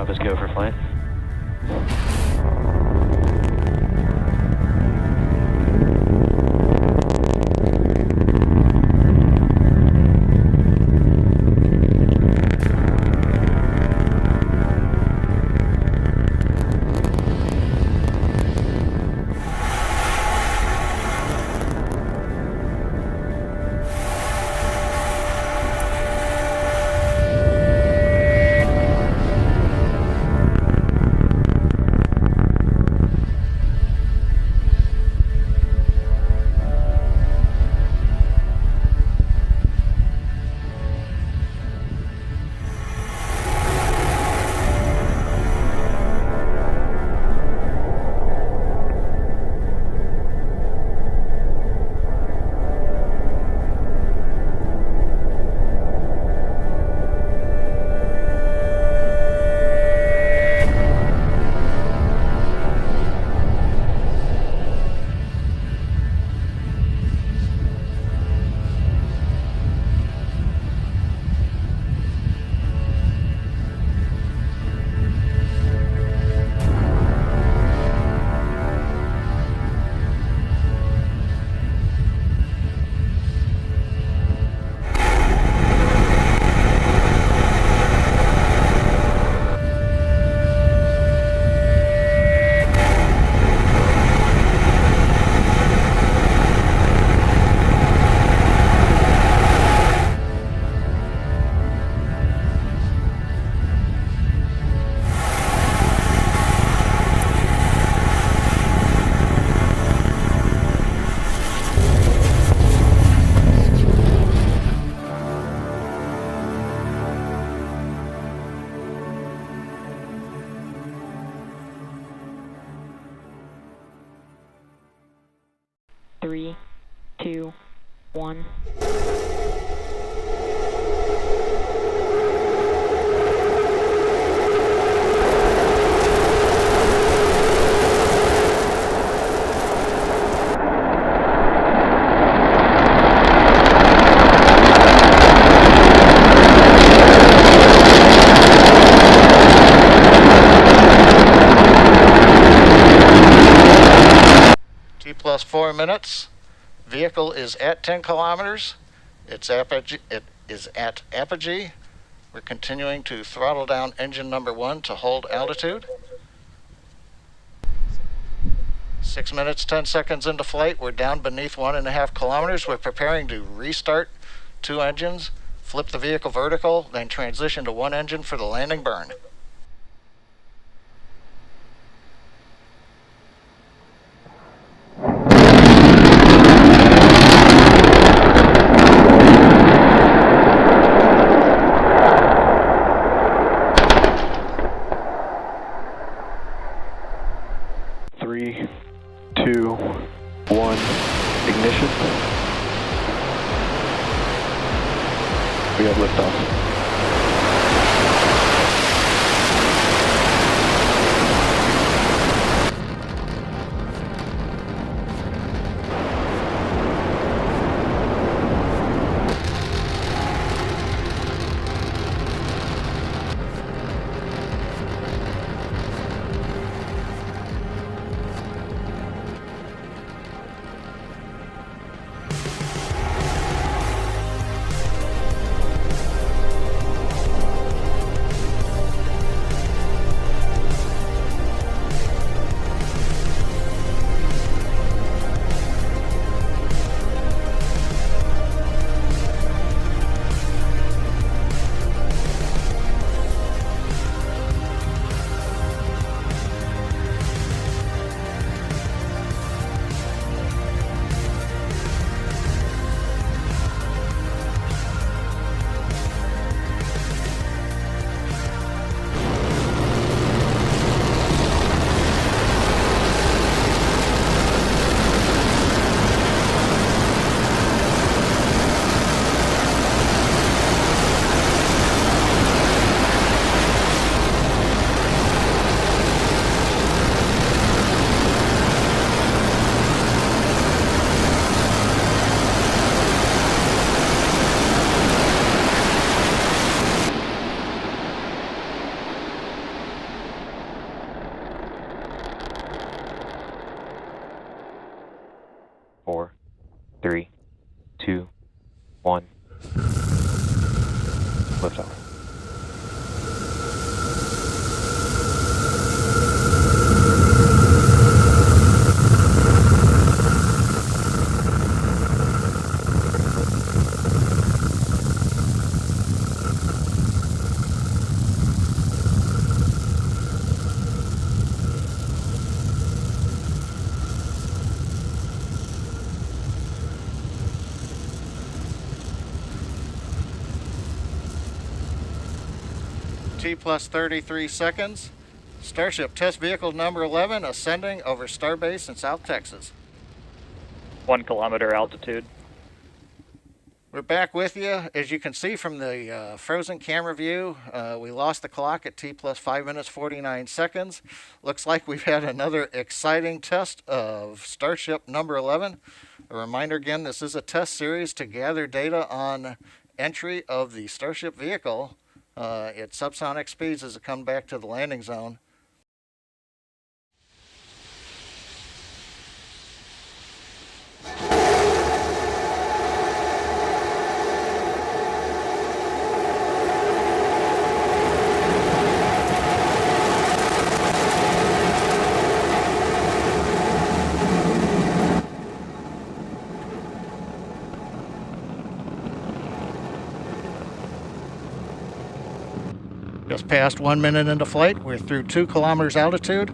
Liftoff is go for flight. Three, two, one. Plus 4 minutes. Vehicle is at 10 kilometers. It is at apogee. We're continuing to throttle down engine number 1 to hold altitude. 6 minutes, 10 seconds into flight. We're down beneath 1.5 kilometers. We're preparing to restart 2 engines, flip the vehicle vertical, then transition to 1 engine for the landing burn. Three, two, one, ignition. We have liftoff. 3, 2, 1. Liftoff. T plus 33 seconds. Starship Test Vehicle number 11 ascending over Starbase in South Texas. 1 kilometer altitude. We're back with you. As you can see from the frozen camera view, we lost the clock at T plus 5 minutes 49 seconds. Looks like we've had another exciting test of Starship number 11. A reminder again, this is a test series to gather data on entry of the Starship vehicle at subsonic speeds as it comes back to the landing zone. Just past 1 minute into flight, we're through 2 kilometers altitude.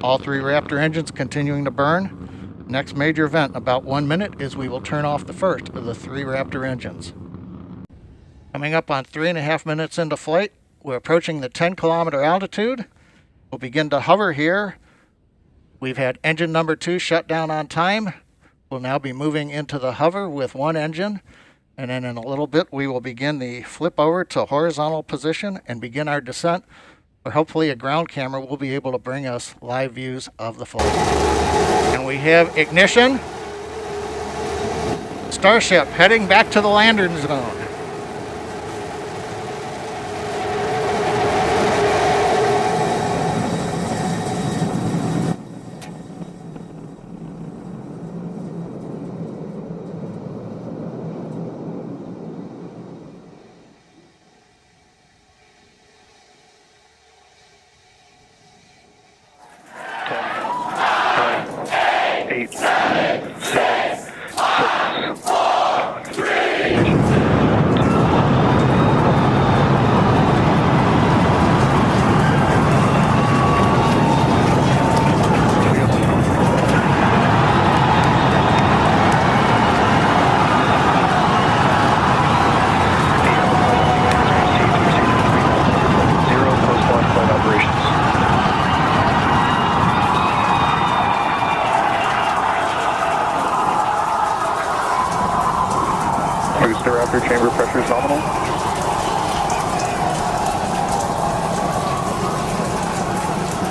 All 3 Raptor engines continuing to burn. Next major event in about 1 minute is we will turn off the first of the 3 Raptor engines. Coming up on 3.5 minutes into flight, we're approaching the 10 kilometer altitude. We'll begin to hover here. We've had engine number 2 shut down on time. We'll now be moving into the hover with 1 engine. And then in a little bit, we will begin the flip over to horizontal position and begin our descent, where hopefully a ground camera will be able to bring us live views of the flight. And we have ignition. Starship heading back to the landing zone. Chamber pressure is nominal.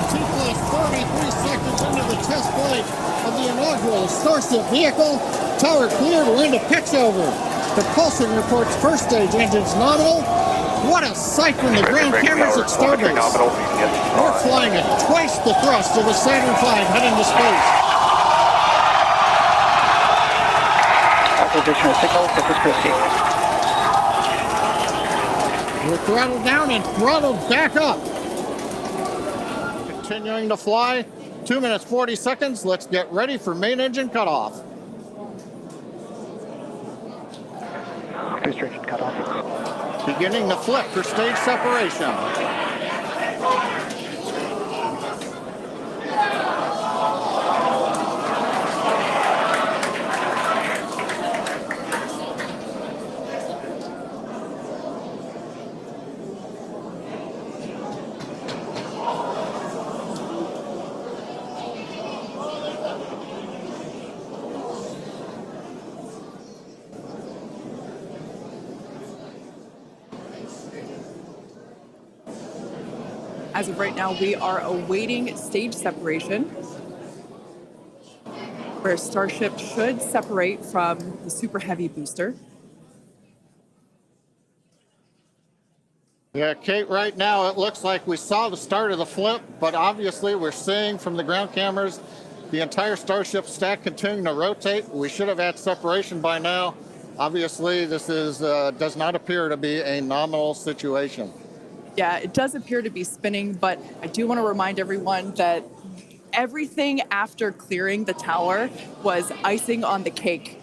T plus 33 seconds into the test flight of the inaugural Starship vehicle. Tower cleared, we're into pitch over. Propulsion reports first stage engines nominal. What a sight from the ground cameras at Starbase. We're flying at twice the thrust of a Saturn V heading to space. Acquisition of signal, Corpus Christi. We're throttled down and throttled back up. Continuing to fly, 2 minutes 40 seconds. Let's get ready for main engine cutoff. Booster engine cutoff. Beginning to flip for stage separation. As of right now, we are awaiting stage separation, where Starship should separate from the Super Heavy booster. Yeah, Kate, right now it looks like we saw the start of the flip, but obviously we're seeing from the ground cameras The entire Starship stack continuing to rotate. We should have had separation by now. Obviously, this is does not appear to be a nominal situation. Yeah, it does appear to be spinning, but I do want to remind everyone that everything after clearing the tower was icing on the cake.